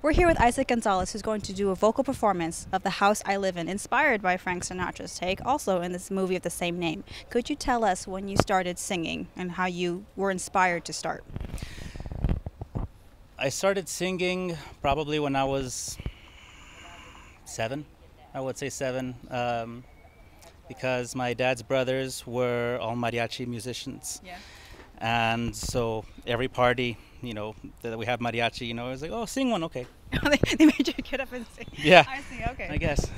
We're here with Isaac Gonzalez, who's going to do a vocal performance of The House I Live In, inspired by Frank Sinatra's take, also in this movie of the same name. Could you tell us when you started singing and how you were inspired to start? I started singing probably when I was 7, I would say 7, because my dad's brothers were all mariachi musicians. Yeah. And so every party, that we have mariachi, it was like, oh, sing one, okay. They made you get up and sing. Yeah. I see, okay. I guess.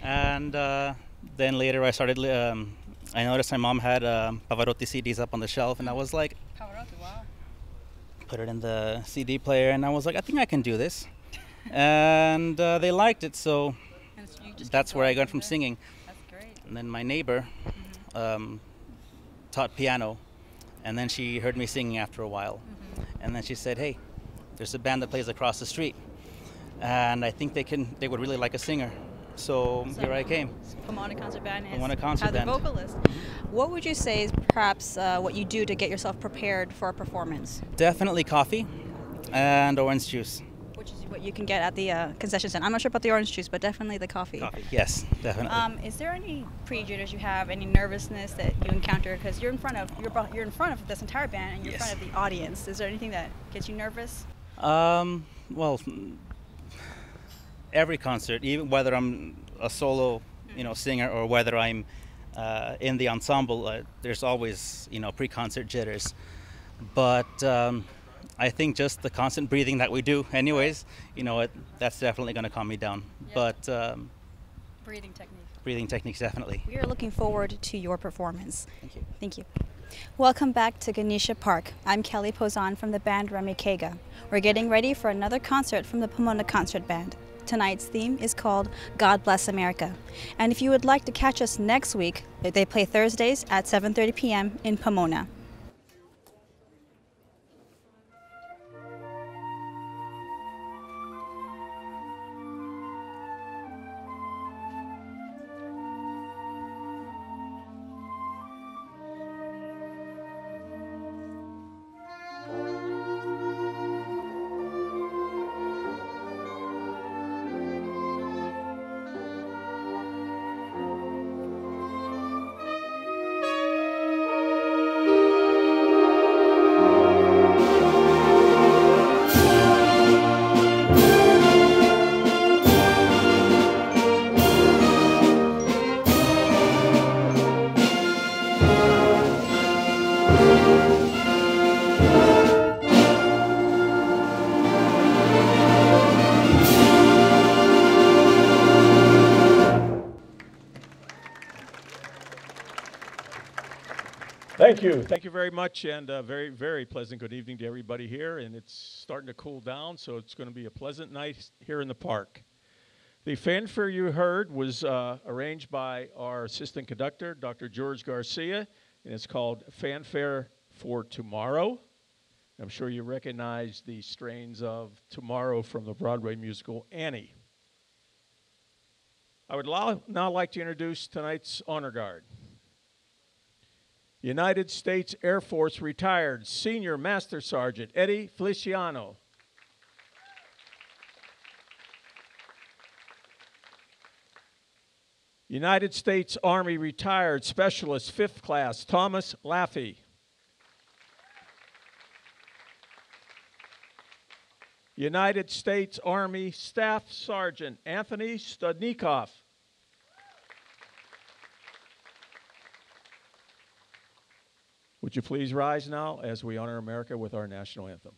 And then later I started, I noticed my mom had Pavarotti CDs up on the shelf, and I was like, Pavarotti, wow. put it in the CD player, and I was like, I think I can do this. And they liked it, so that's where I got from singing. That's great. And then my neighbor taught piano, and then she heard me singing after a while. And then she said, hey, there's a band that plays across the street, and I think they would really like a singer. So here I came. Pomona Concert Band is Pomona Concert the Band. vocalist. What would you say is perhaps what you do to get yourself prepared for a performance? Definitely coffee and orange juice. Which is what you can get at the concession stand. I'm not sure about the orange juice, but definitely the coffee. Coffee, yes, definitely. Is there any pre-jitters you have, any nervousness that you encounter? Because you're in front of this entire band and you're in front of the audience. Is there anything that gets you nervous? Well, every concert, even whether I'm a solo, singer, or whether I'm in the ensemble, there's always, pre-concert jitters. But I think just the constant breathing that we do anyways, that's definitely going to calm me down. Yep. But Breathing technique. Breathing techniques, definitely. We are looking forward to your performance. Thank you. Thank you. Welcome back to Ganesha Park. I'm Kelly Pozon from the band Ramekega. We're getting ready for another concert from the Pomona Concert Band. Tonight's theme is called God Bless America. And if you would like to catch us next week, they play Thursdays at 7:30 p.m. in Pomona. Thank you. Thank you very much, and very, very pleasant good evening to everybody here. And it's starting to cool down, so it's going to be a pleasant night here in the park. The fanfare you heard was arranged by our assistant conductor, Dr. Jorge Garcia, and it's called Fanfare for Tomorrow. I'm sure you recognize the strains of Tomorrow from the Broadway musical Annie. I would now like to introduce tonight's honor guard. United States Air Force retired Senior Master Sergeant Eddie Feliciano. United States Army retired Specialist 5th Class Thomas Laffey. United States Army Staff Sergeant Anthony Studnikoff. Would you please rise now as we honor America with our national anthem?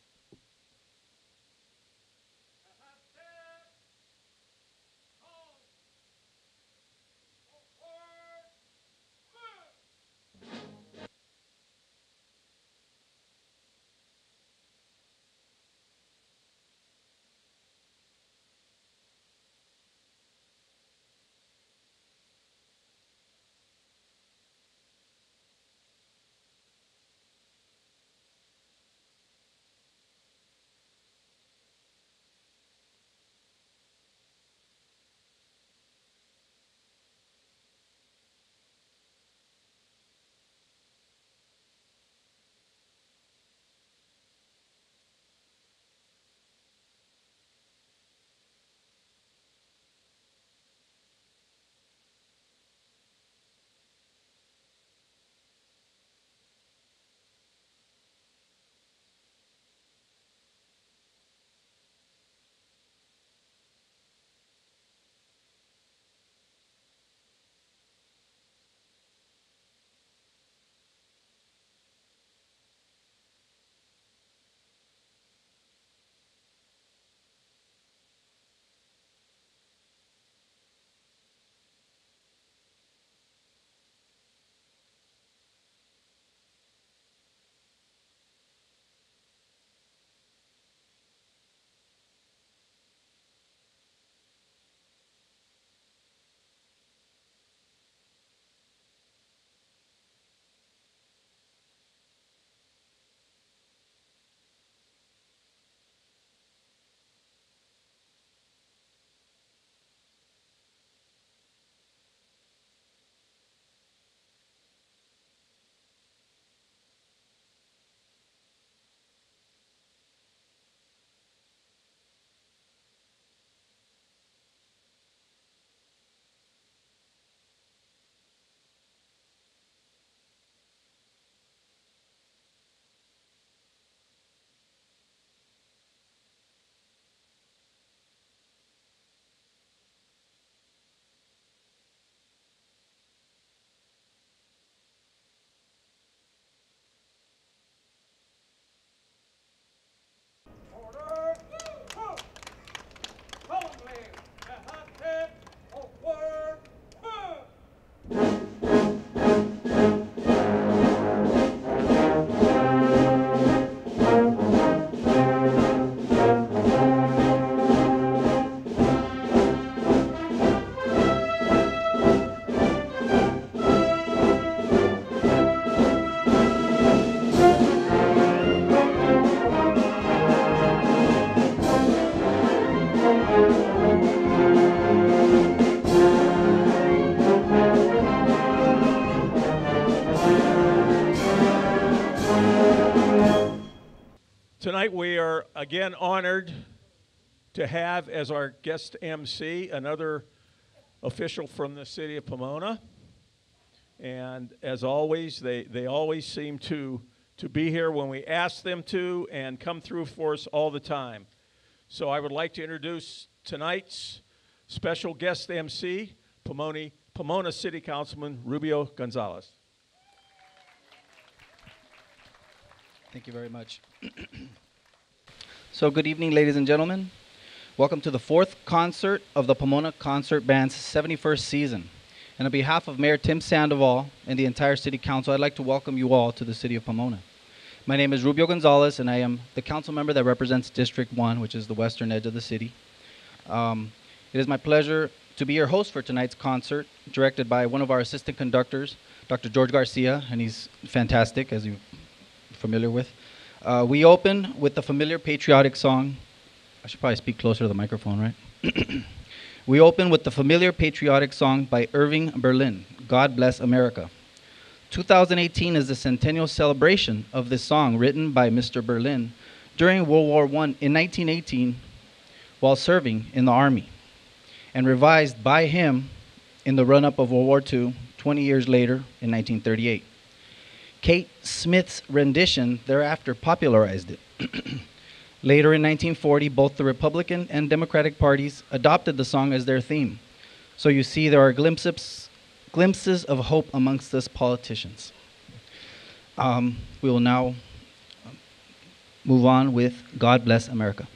Tonight we are again honored to have as our guest MC another official from the city of Pomona. And as always, they always seem to be here when we ask them to and come through for us all the time. So I would like to introduce tonight's special guest MC, Pomona City Councilman Rubio Gonzalez. Thank you very much. So good evening, ladies and gentlemen. Welcome to the fourth concert of the Pomona Concert Band's 71st season. And on behalf of Mayor Tim Sandoval and the entire City Council, I'd like to welcome you all to the City of Pomona. My name is Rubio Gonzalez, and I am the council member that represents District 1, which is the western edge of the city. It is my pleasure to be your host for tonight's concert, directed by one of our assistant conductors, Dr. Jorge Garcia, and he's fantastic, as you're familiar with. We open with the familiar patriotic song. I should probably speak closer to the microphone, right? We open with the familiar patriotic song by Irving Berlin, God Bless America. 2018 is the centennial celebration of this song written by Mr. Berlin during World War I in 1918 while serving in the Army, and revised by him in the run-up of World War II 20 years later in 1938. Kate Smith's rendition thereafter popularized it. Later in 1940, both the Republican and Democratic parties adopted the song as their theme. So you see there are glimpses of hope amongst us politicians. We will now move on with God Bless America.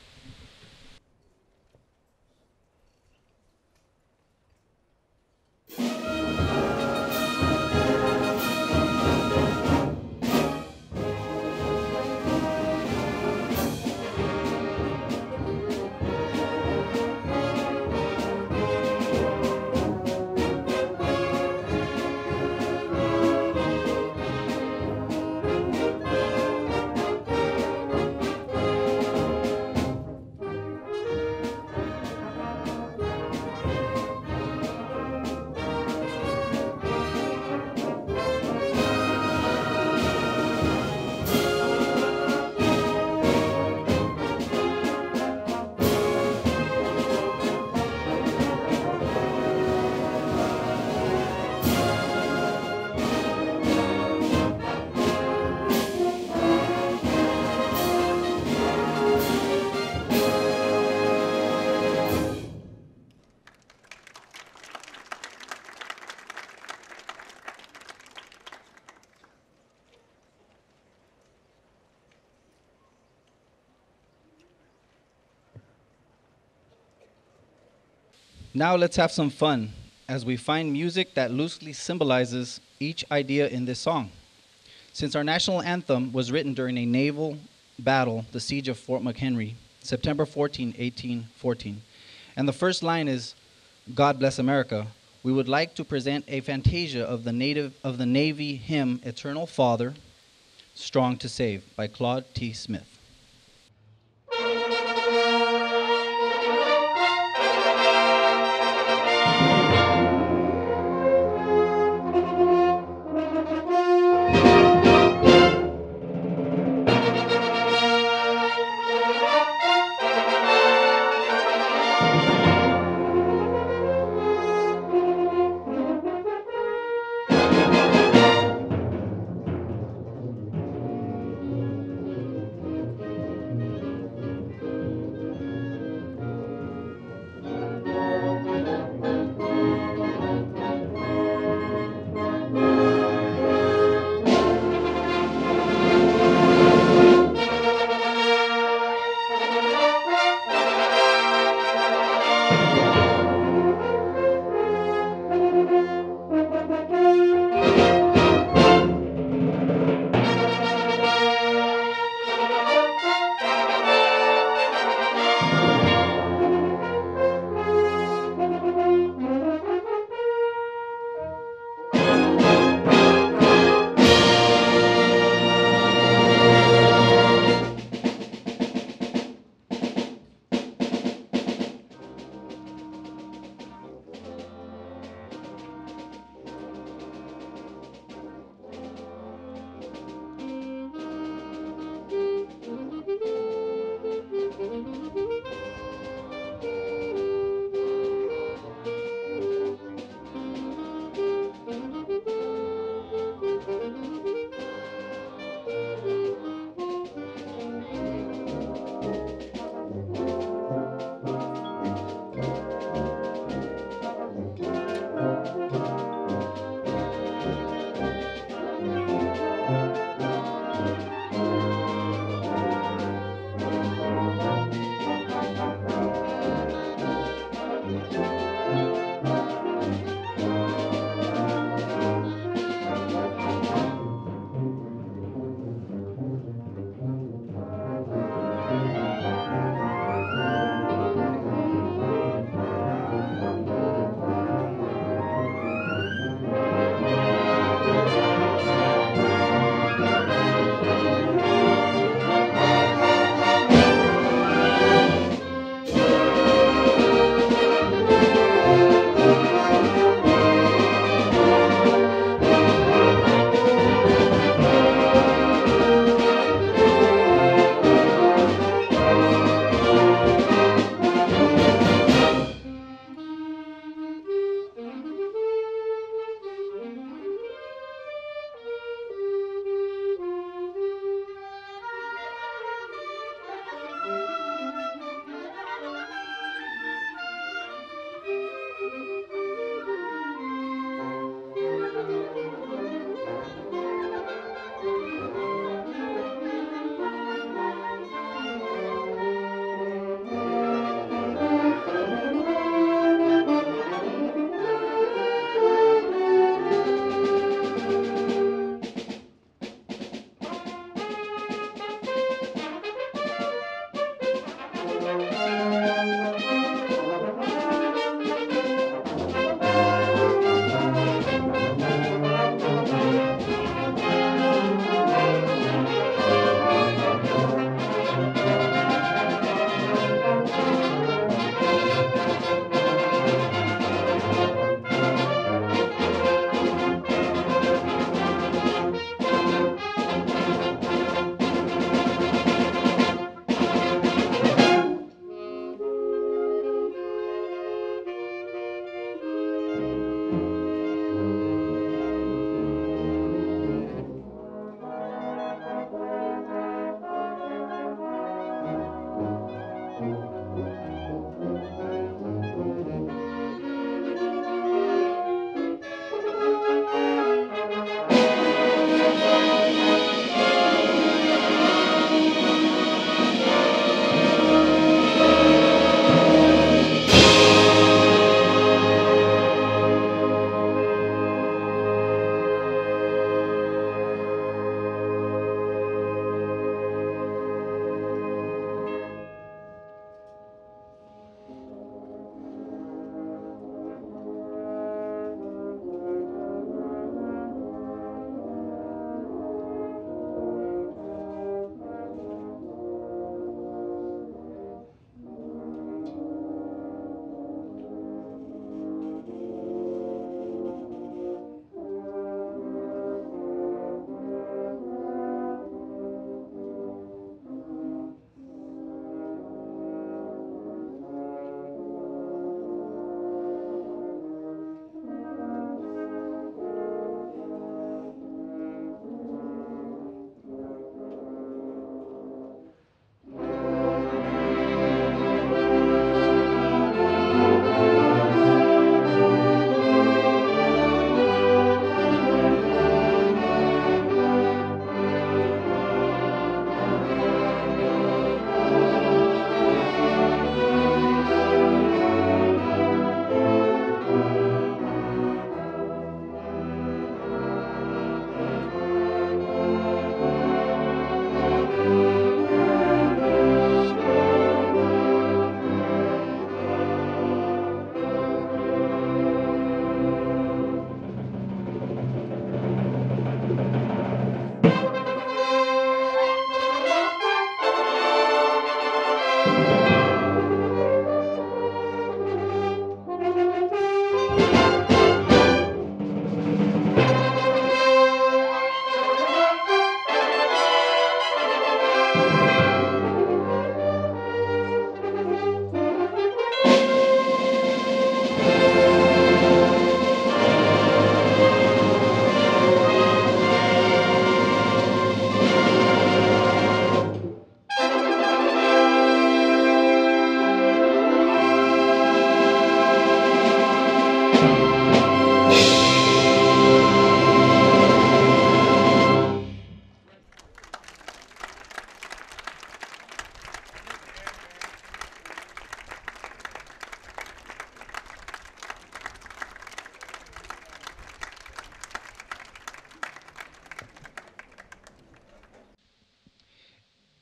Now let's have some fun as we find music that loosely symbolizes each idea in this song. Since our national anthem was written during a naval battle, the Siege of Fort McHenry, September 14, 1814, and the first line is, God Bless America, we would like to present a fantasia of the Navy hymn, Eternal Father, Strong to Save, by Claude T. Smith.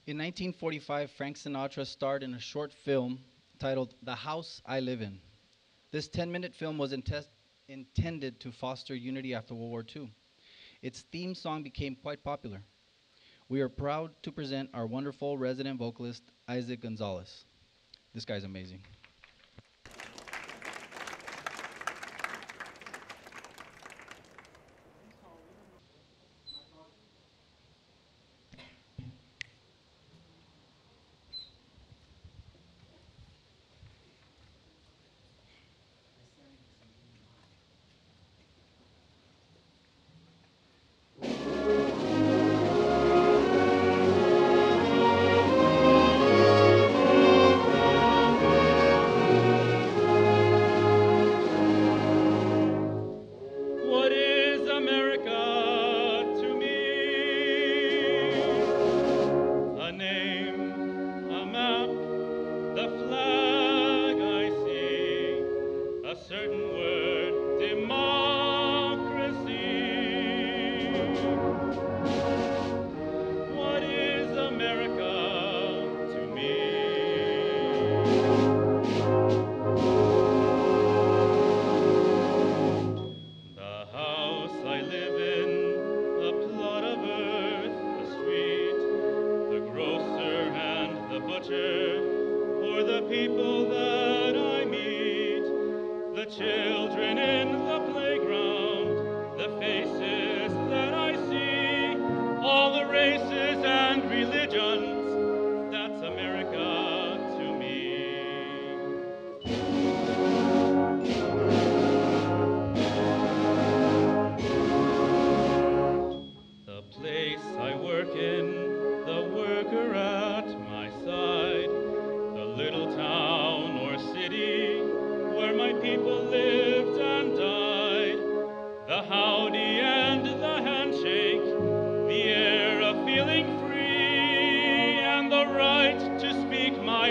In 1945, Frank Sinatra starred in a short film titled The House I Live In. This 10-minute film was intended to foster unity after World War II. Its theme song became quite popular. We are proud to present our wonderful resident vocalist, Isaac Gonzalez. This guy's amazing.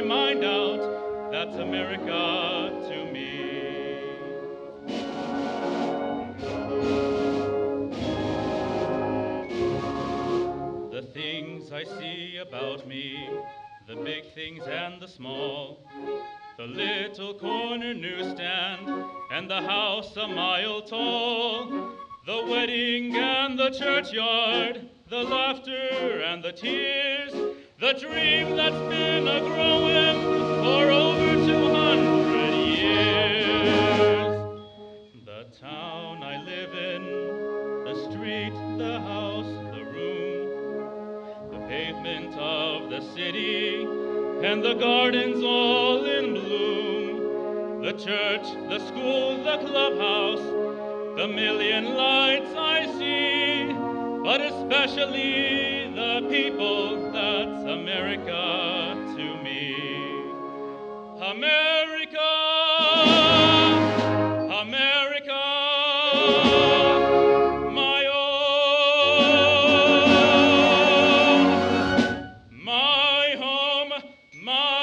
my mind out, that's America to me. The things I see about me, the big things and the small, the little corner newsstand and the house a mile tall, the wedding and the churchyard, the laughter and the tears, the dream that's been a-growing for over 200 years. The town I live in, the street, the house, the room, the pavement of the city, and the gardens all in bloom, the church, the school, the clubhouse, the million lights I see, but especially the people, that's America to me. America, America, my own, my home, my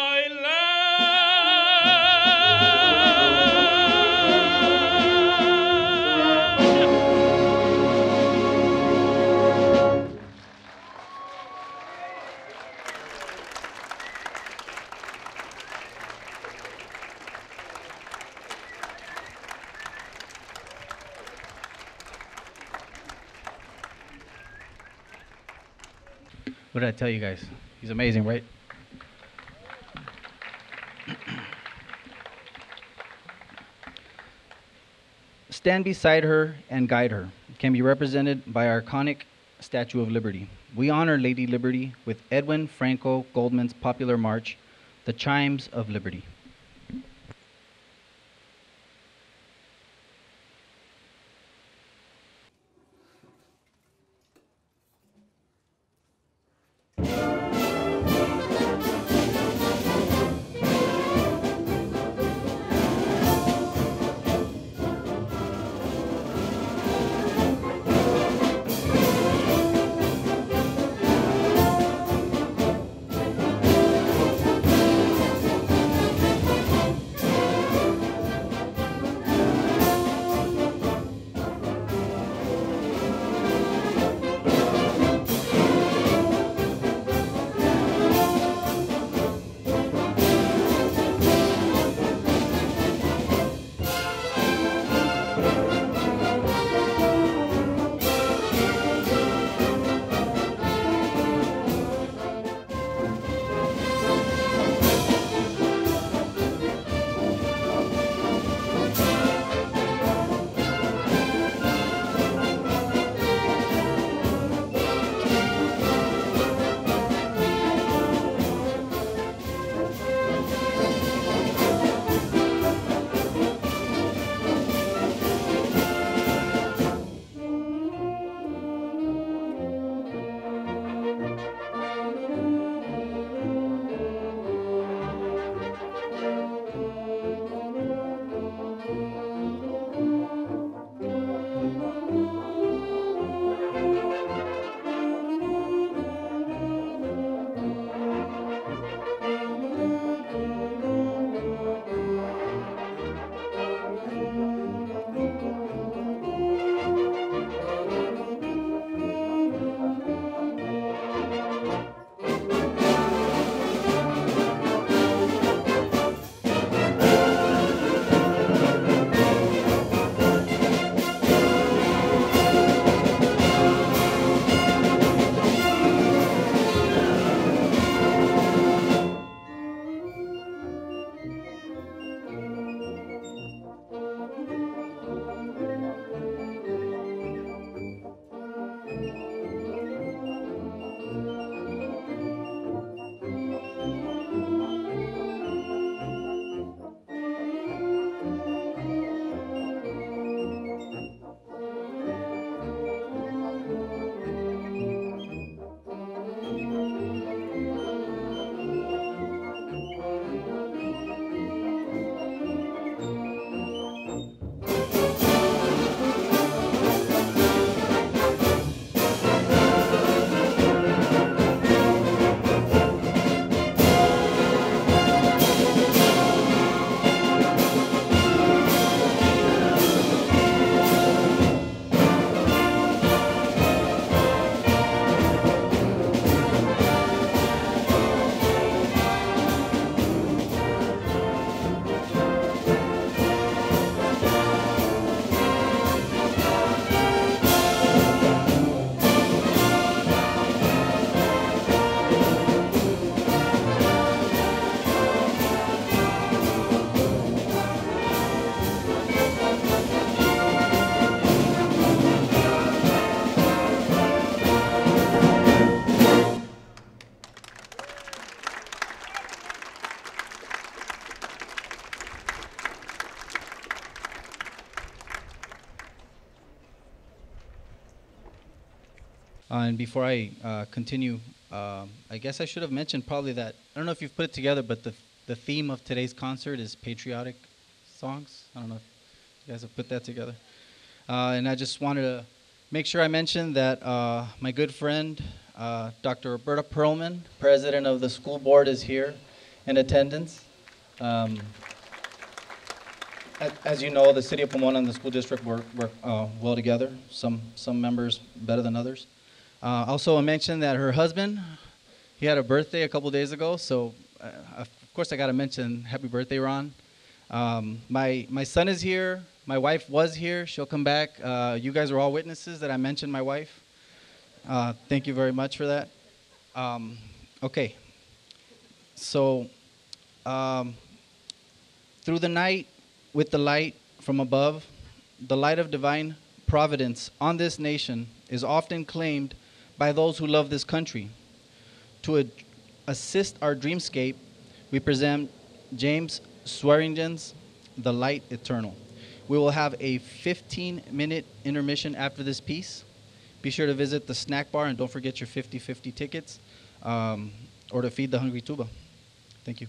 What did I tell you guys? He's amazing, right? Stand beside her and guide her can be represented by our iconic Statue of Liberty. We honor Lady Liberty with Edwin Franco Goldman's popular march, The Chimes of Liberty. And before I continue, I guess I should have mentioned probably that, I don't know if you've put it together, but the theme of today's concert is patriotic songs. I don't know if you guys have put that together. And I just wanted to make sure I mentioned that my good friend, Dr. Roberta Perlman, president of the school board, is here in attendance. As you know, the city of Pomona and the school district work well together, some members better than others. Also, I mentioned that her husband, he had a birthday a couple days ago, so of course I got to mention happy birthday, Ron. My son is here. My wife was here. She'll come back. You guys are all witnesses that I mentioned my wife. Thank you very much for that. Okay. So, through the night, with the light from above, the light of divine providence on this nation is often claimed by those who love this country. To assist our dreamscape, we present James Swearingen's The Light Eternal. We will have a 15-minute intermission after this piece. Be sure to visit the snack bar and don't forget your 50/50 tickets or to feed the hungry tuba. Thank you.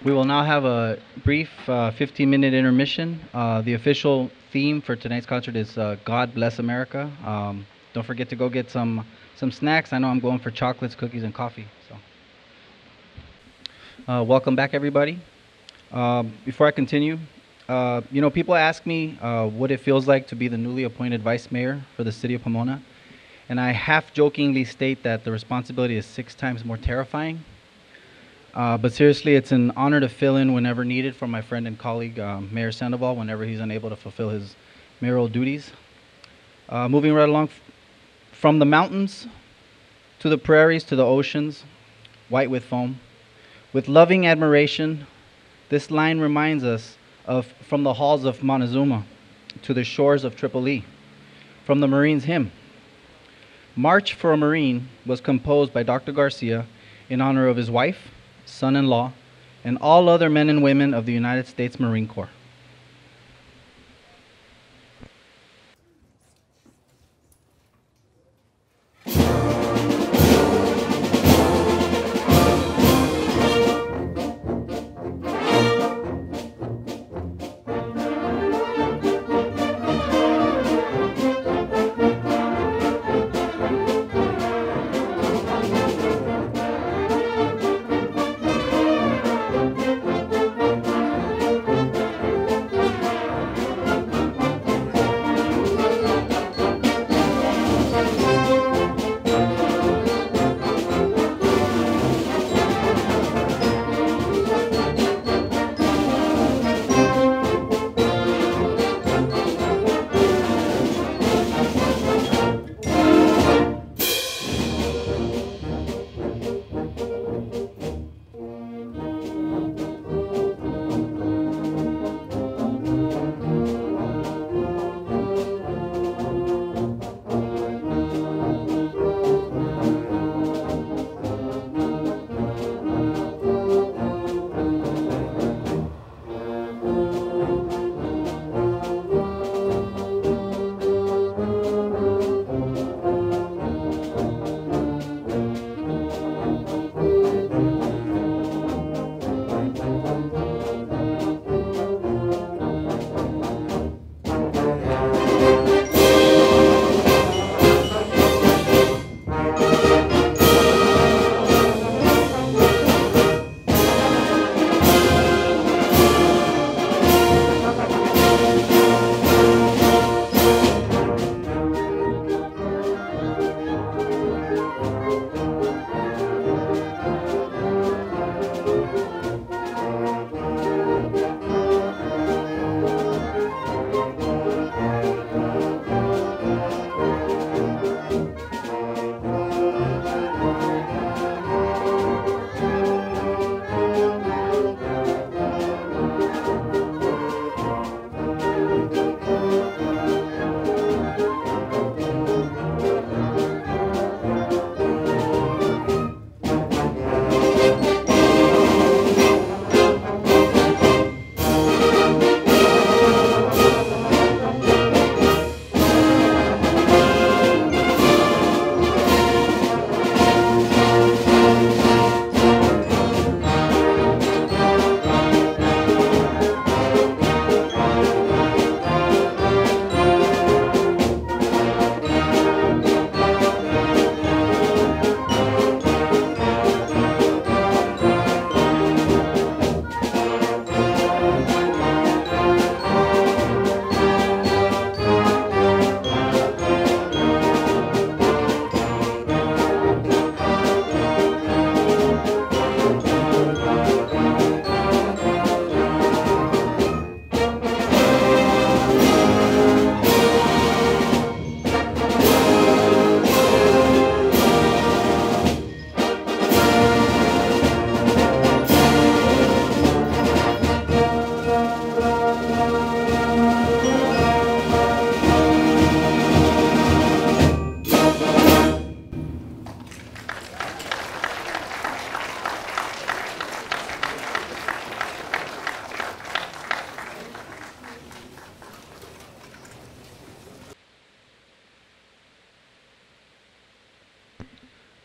We will now have a brief 15-minute intermission. The official theme for tonight's concert is God Bless America. Don't forget to go get some snacks. I know I'm going for chocolates, cookies, and coffee. So, welcome back, everybody. Before I continue, people ask me what it feels like to be the newly appointed vice mayor for the city of Pomona, and I half-jokingly state that the responsibility is 6 times more terrifying. But seriously, it's an honor to fill in whenever needed for my friend and colleague, Mayor Sandoval, whenever he's unable to fulfill his mayoral duties. Moving right along, from the mountains to the prairies to the oceans, white with foam, with loving admiration, this line reminds us of from the halls of Montezuma to the shores of Tripoli, from the Marine's hymn. March for a Marine was composed by Dr. Garcia in honor of his wife, son-in-law, and all other men and women of the United States Marine Corps.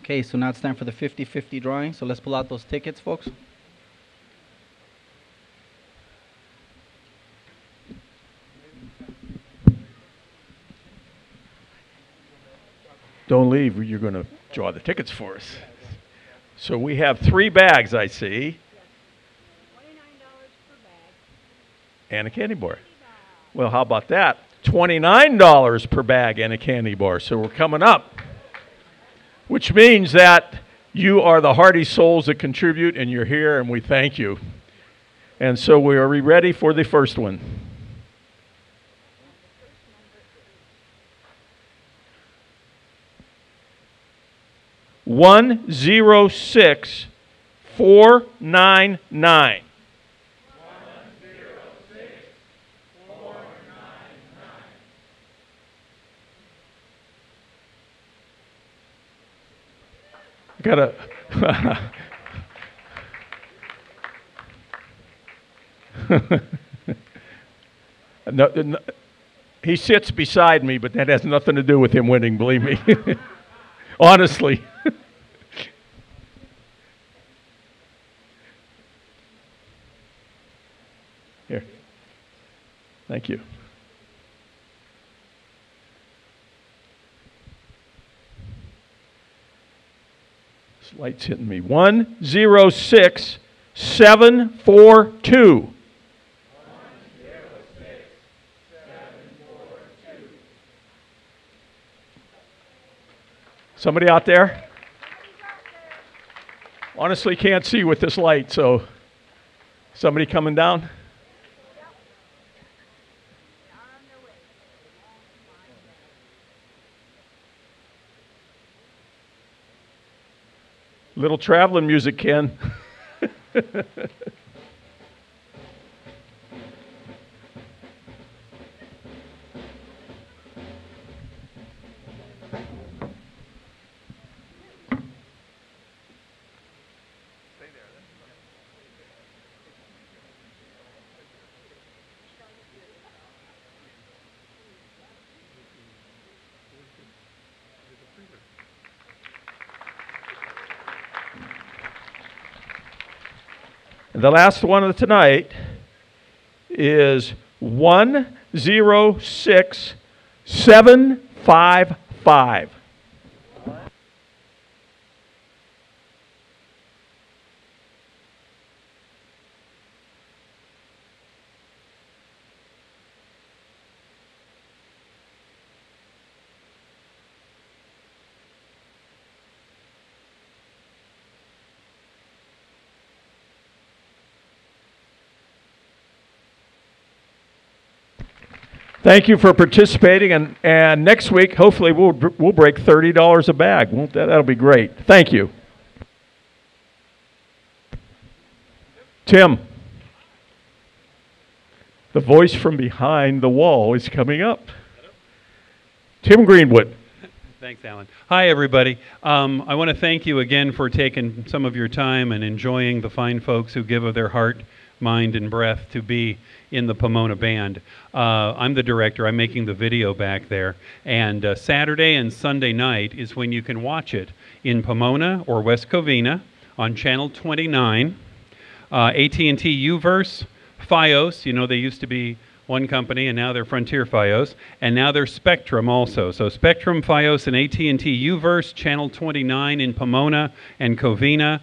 Okay, so now it's time for the 50-50 drawing. So let's pull out those tickets, folks. Don't leave. You're going to draw the tickets for us. So we have 3 bags, I see. $29 per bag. And a candy bar. Well, how about that? $29 per bag and a candy bar. So we're coming up. Which means that you are the hearty souls that contribute, and you're here, and we thank you. And so are we ready for the first one? $106,499. Got no, he sits beside me, but that has nothing to do with him winning, believe me. Honestly. Here. Thank you. This light's hitting me. 106742. Somebody out there? Honestly, can't see with this light, so somebody coming down? Little traveling music, Ken. The last one of tonight is 106755. Thank you for participating, and next week, hopefully, we'll break $30 a bag. Won't that? That'll be great. Thank you. Tim, the voice from behind the wall is coming up. Tim Greenwood. Thanks, Alan. Hi, everybody. I want to thank you again for taking some of your time and enjoying the fine folks who give of their heart, mind, and breath to be in the Pomona Band. I'm the director. I'm making the video back there. And Saturday and Sunday night is when you can watch it in Pomona or West Covina on Channel 29, AT&T Uverse, Fios. You know, they used to be one company, and now they're Frontier Fios, and now they're Spectrum also. So Spectrum, Fios, and AT&T Uverse, Channel 29 in Pomona and Covina,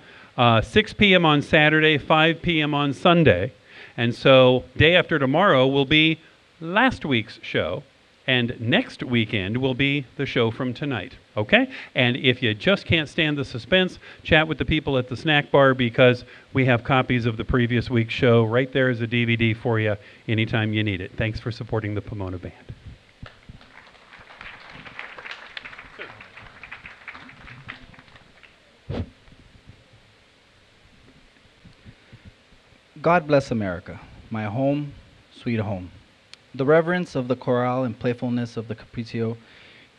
6 p.m. on Saturday, 5 p.m. on Sunday. And so day after tomorrow will be last week's show, and next weekend will be the show from tonight, okay? And if you just can't stand the suspense, chat with the people at the snack bar, because we have copies of the previous week's show right there as a DVD for you anytime you need it. Thanks for supporting the Pomona Band. God bless America, my home, sweet home. The reverence of the chorale and playfulness of the Capriccio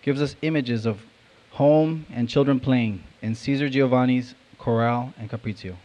gives us images of home and children playing in Cesar Giovanni's chorale and Capriccio.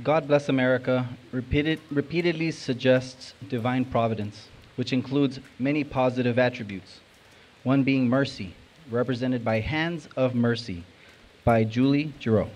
God Bless America repeatedly suggests divine providence, which includes many positive attributes, one being mercy, represented by Hands of Mercy by Julie Giroux.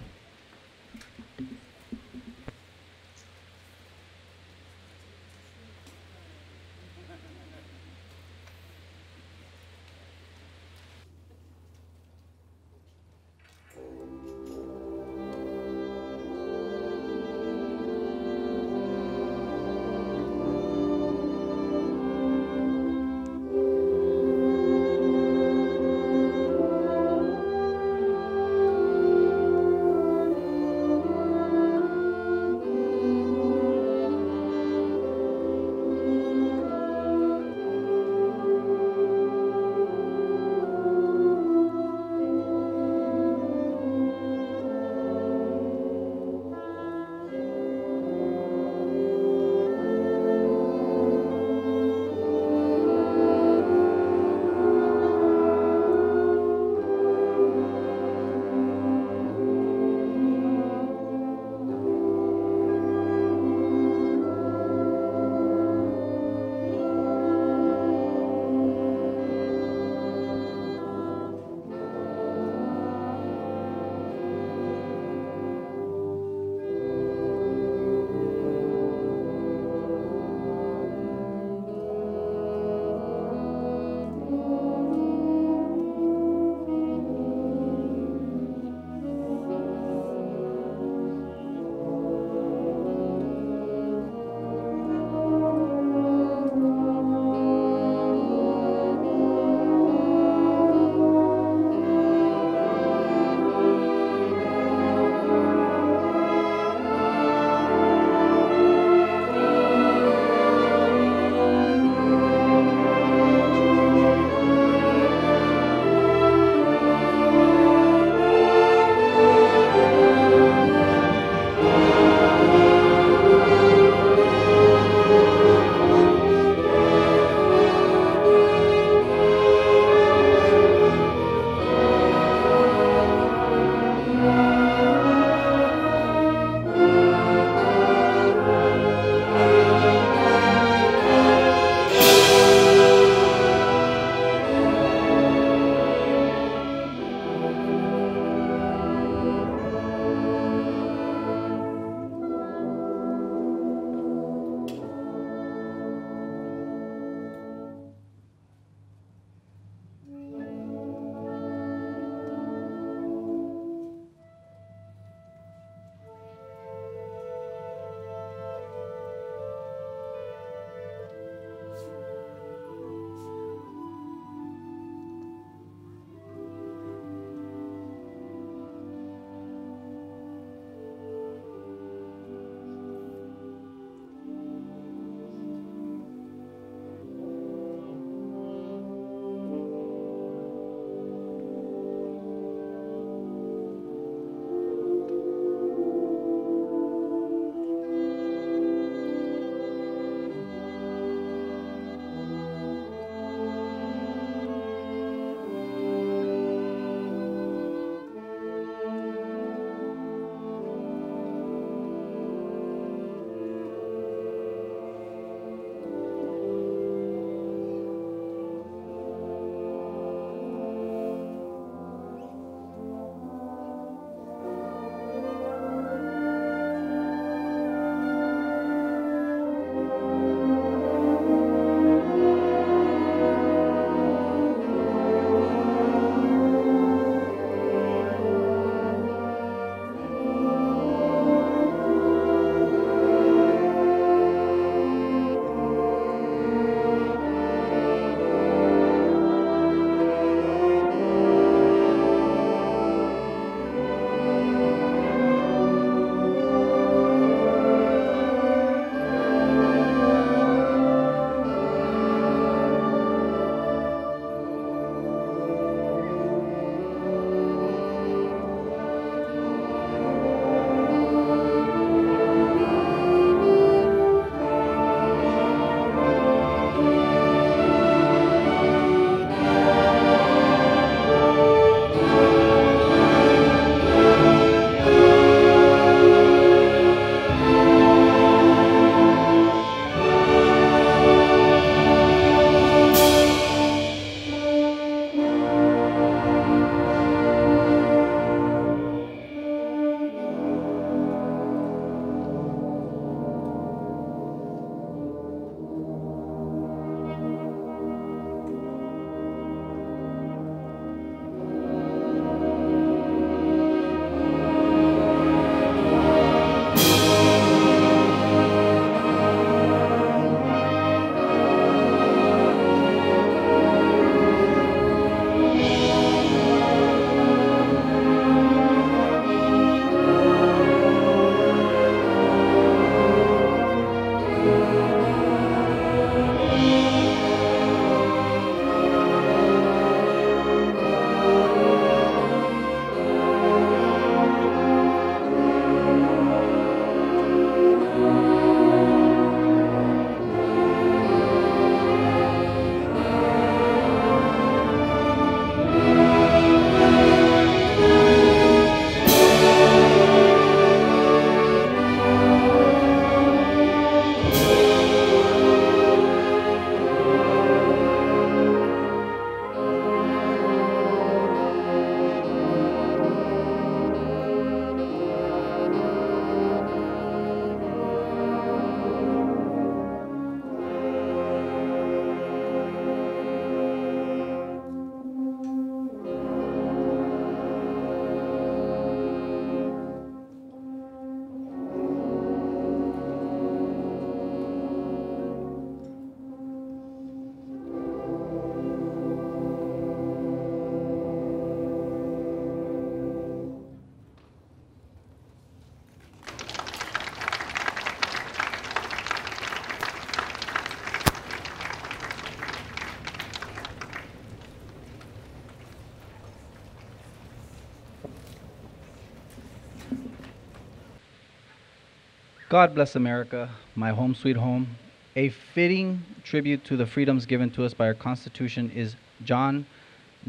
God bless America, my home sweet home. A fitting tribute to the freedoms given to us by our Constitution is John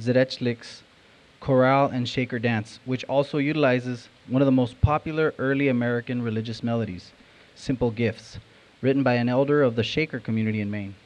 Zdechik's Chorale and Shaker Dance, which also utilizes one of the most popular early American religious melodies, Simple Gifts, written by an elder of the Shaker community in Maine.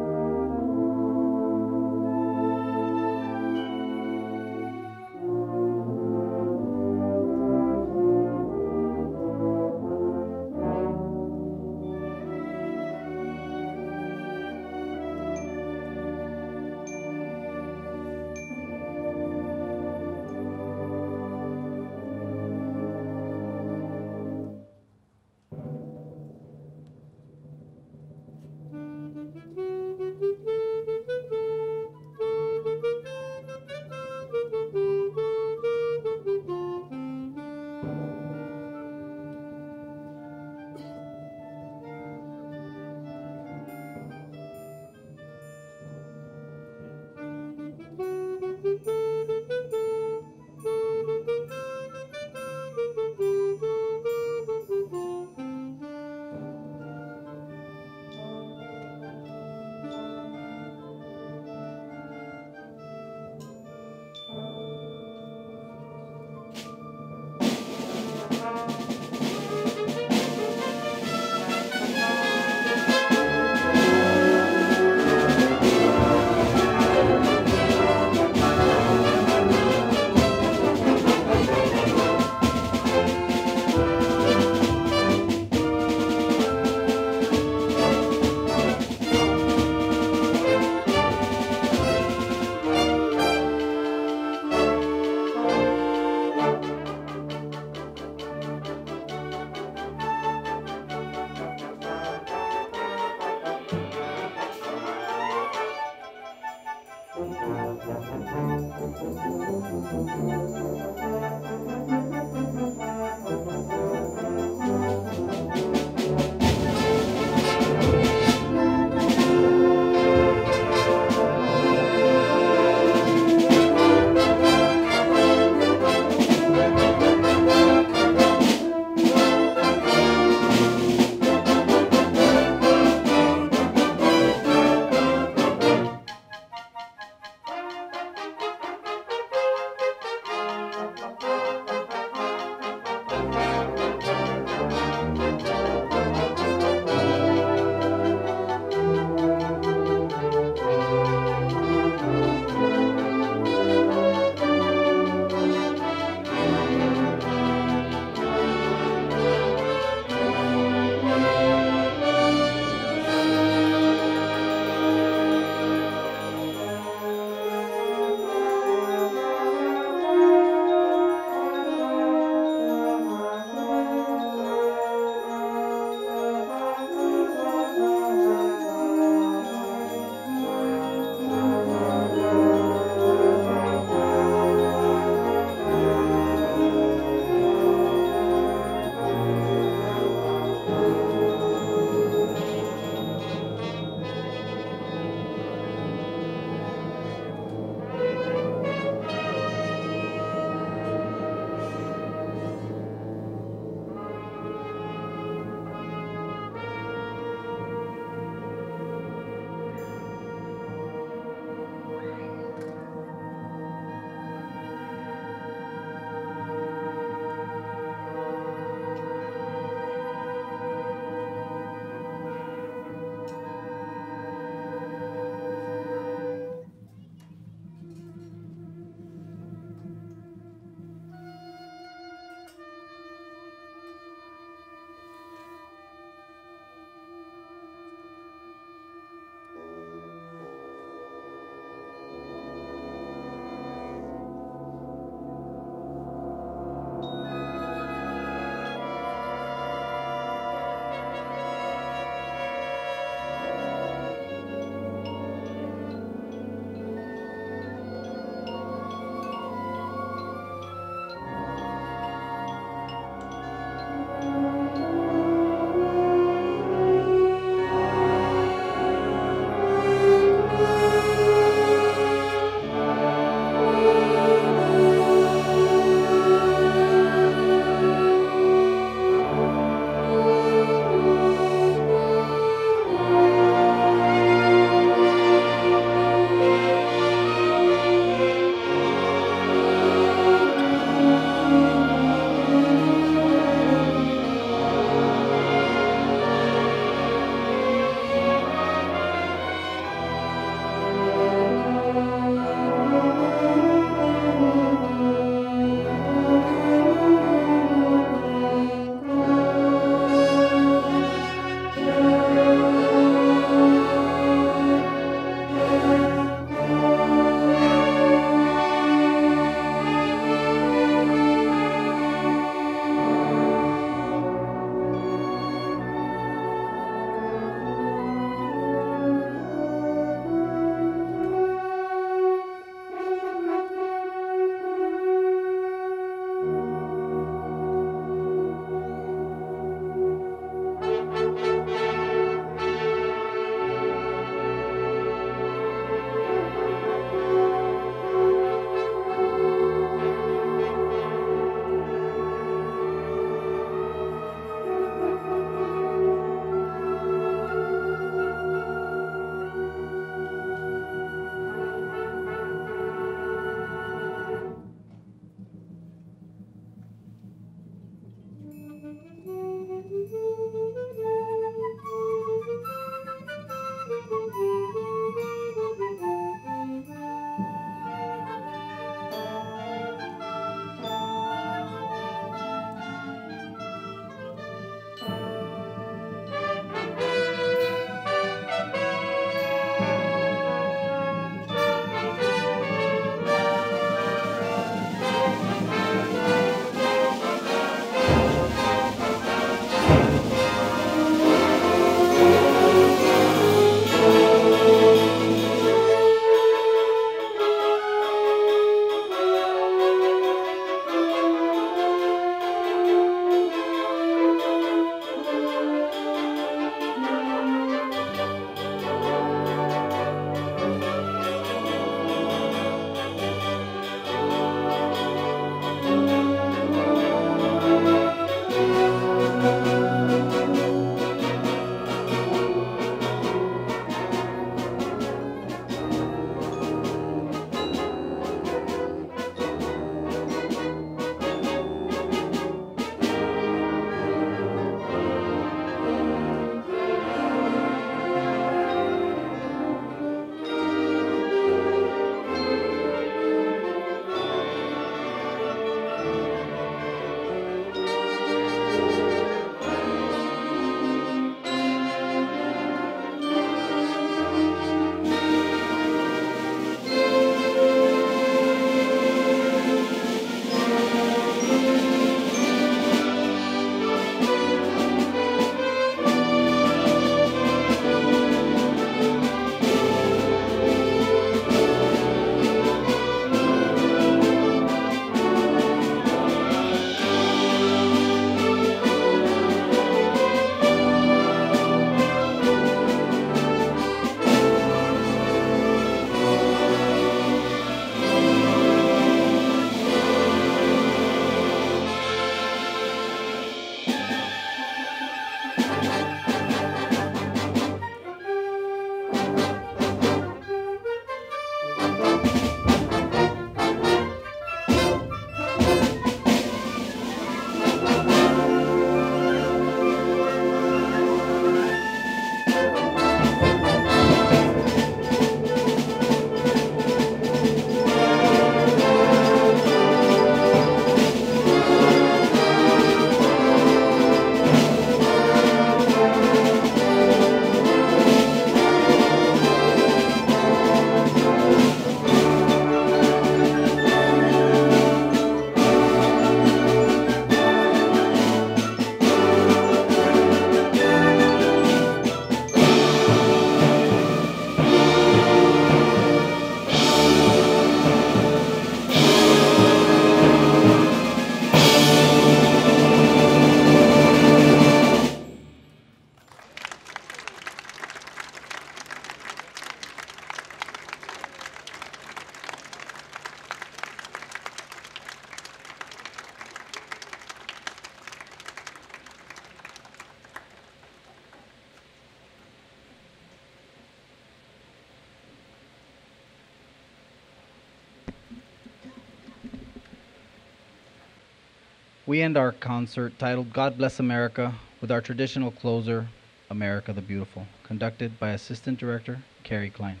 We end our concert titled God Bless America with our traditional closer, America the Beautiful, conducted by Assistant Director Carrie Klein.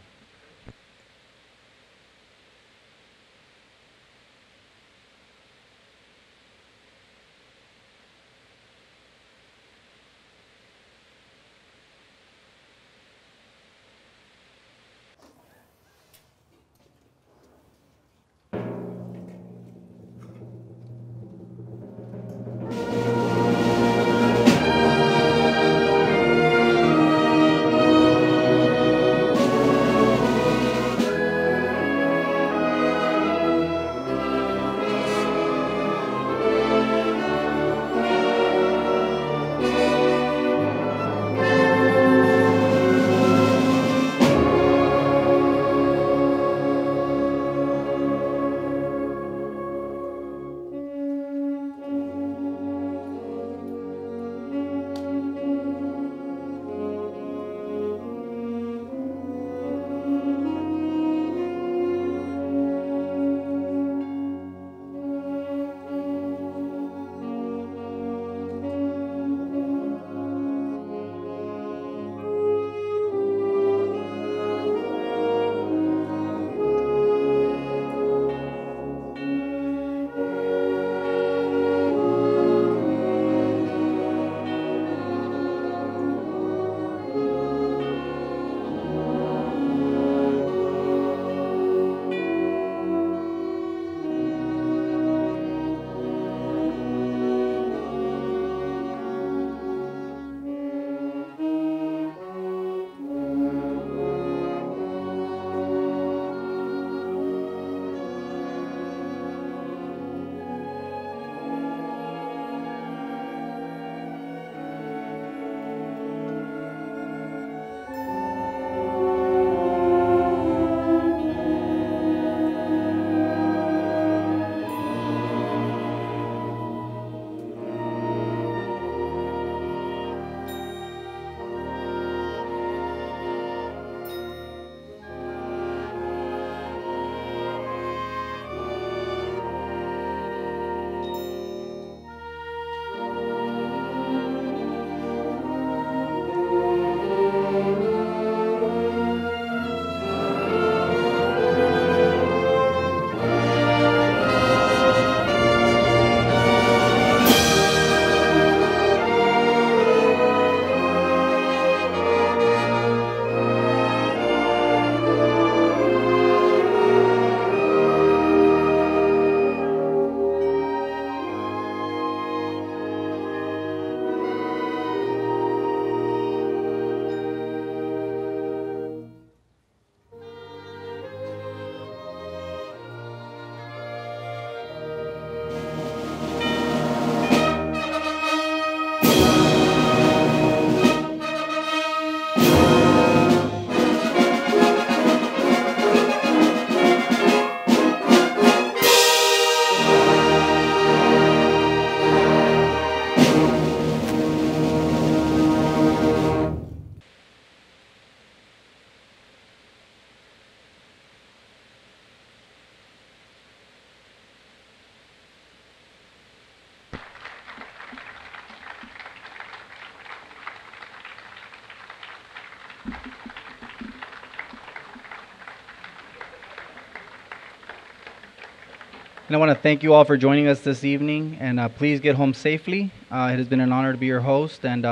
And I want to thank you all for joining us this evening, and please get home safely. It has been an honor to be your host, and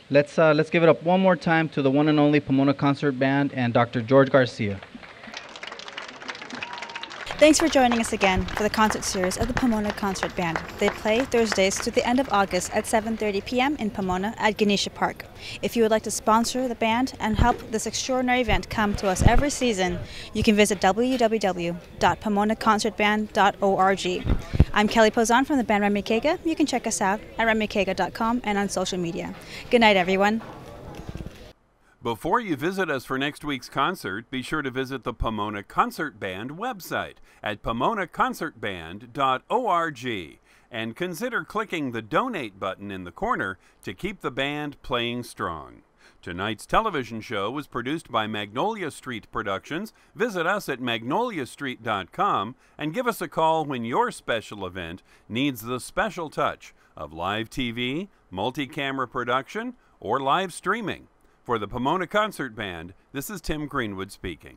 let's give it up one more time to the one and only Pomona Concert Band and Dr. Jorge Garcia. Thanks for joining us again for the concert series of the Pomona Concert Band. They play Thursdays to the end of August at 7:30 p.m. in Pomona at Ganesha Park. If you would like to sponsor the band and help this extraordinary event come to us every season, you can visit www.pomonaconcertband.org. I'm Kelly Pozon from the band Ramekega. You can check us out at ramekega.com and on social media. Good night, everyone. Before you visit us for next week's concert, be sure to visit the Pomona Concert Band website at pomonaconcertband.org and consider clicking the donate button in the corner to keep the band playing strong. Tonight's television show was produced by Magnolia Street Productions. Visit us at magnoliastreet.com and give us a call when your special event needs the special touch of live TV, multi-camera production, or live streaming. For the Pomona Concert Band, this is Tim Greenwood speaking.